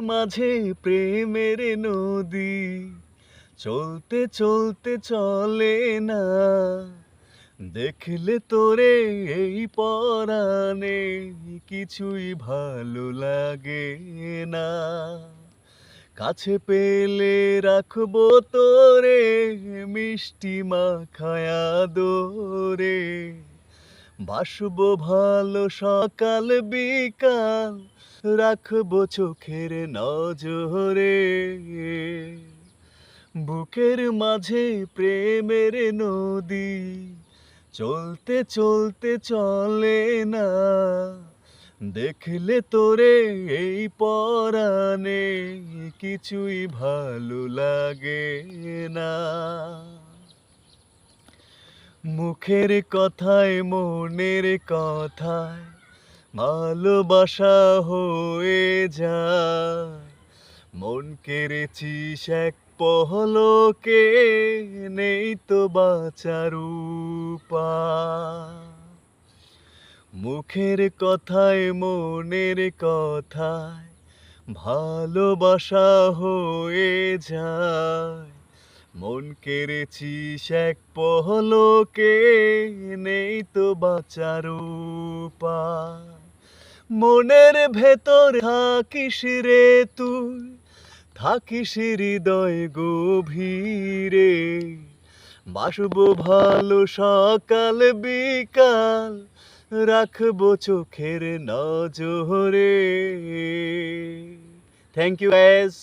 মাঝে প্রেমের নদী চলতে চলতে চলে না, দেখলে তোরে এই পরাণে কিছুই ভালো লাগে না। কাছে পেলে রাখবো তোরে মিষ্টি মাখায়া দোরে, বাসবো ভালো সকাল বিকাল, রাখবো চোখের নজরে। বুকের মাঝে প্রেমের নদী চলতে চলতে চলে না, দেখলে তোরে এই পরাণে কিছুই ভালো লাগে না। মুখের কথায় মনের কথায় ভালোবাসা হয়ে যায়, মন কেড়েছিস এক পহলকে, নেই তো বাঁচার উপায়। মুখের কথায় মনের কথায় ভালোবাসা হয়ে যায়, মন কেড়েছিস এক পহলকে, নেই তো বাঁচার উপায়। মনের ভেতর থাকিস রে তুই, থাকিস হৃদয় গভীরে, বাসবো ভালো সকাল বিকাল, রাখবো চোখের নজরে। Thank you guys.